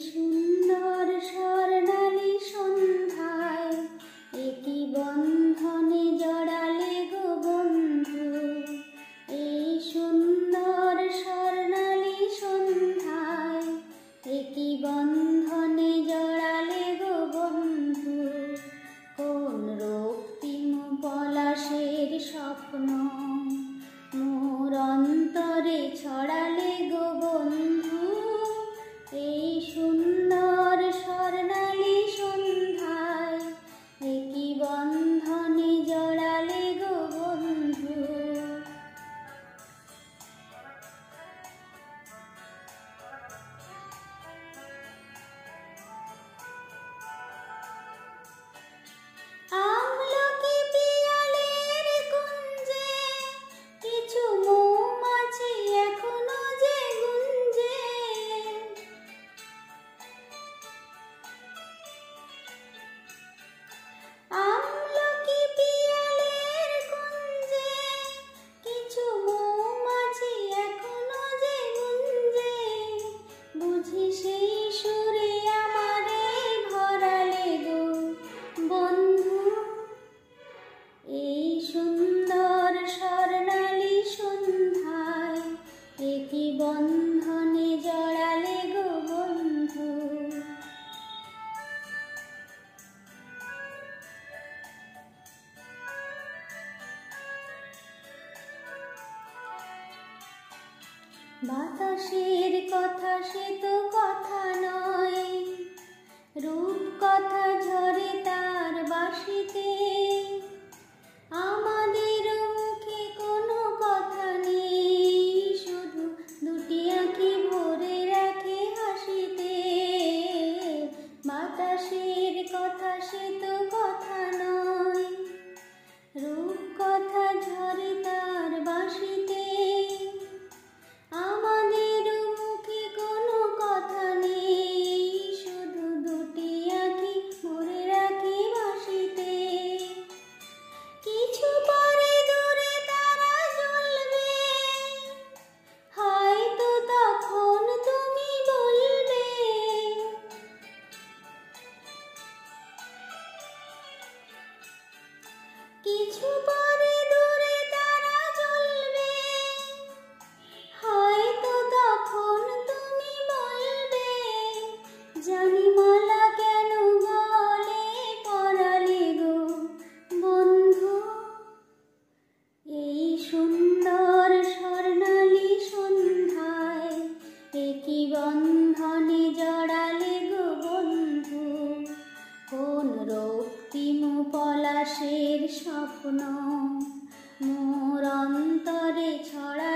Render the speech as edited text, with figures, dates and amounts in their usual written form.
সুন্দর স্বর্ণালী সন্ধ্যায় একই বন্ধনে জড়ালে গো বন্ধু। এই সুন্দর স্বর্ণালী সন্ধ্যায় একই বন্ধনে জড়ালে গো বন্ধু। কোন রক্তিম পলাশের স্বপ্ন মোর অন্তরে ছড়ালে গো বন্ধু। এই সুন্দর স্বর্ণালী সন্ধ্যায় একই বন্ধনে জড়ালে গো বন্ধু। আমলকি পিয়ালের কুঞ্জে কিছু মৌমাছি এখনো যে গুঞ্জে। আমলকি পিয়ালের কুঞ্জে কিছু মৌমাছি এখনো যে গুঞ্জে। বুঝি সেই সুরে আমারে ভরালে গো বন্ধু। এই সুন্দর স্বর্ণালী সন্ধ্যায় একই বন্ধনে জড়ালে গো বন্ধু। বাতাসের কথা সে তো কথা নয়, রূপ কথা ঝরে তার বাঁশিতে। আমাদের মুখে কোনো কথা নেই, শুধু দুটি আঁখি ভরে রাখে হাসিতে। বাতাসের কথা সে তো কথা নয়, রূপ কথা ঝরে তার বাঁশিতে। আমাদের মুখে কোনো কথা নেই, শুধু দুটি আঁখি ভরে রাখি বাঁশিতে। কিছু পরে দূরে তারা জ্বলবে, হয়তো তখন তুমি বলবে। কিছু পরে দূরে তারা জ্বলবে, হয়তো তখন তুমি বলবে। জানি মালা কেন গলে পরালে গো বন্ধু। এই সুন্দর স্বর্ণালী সন্ধ্যায় একই বন্ধনে জড়ালে গো বন্ধু। কোন রক্তিম পলাশের স্বপ্ন মোর অন্তরে ছড়া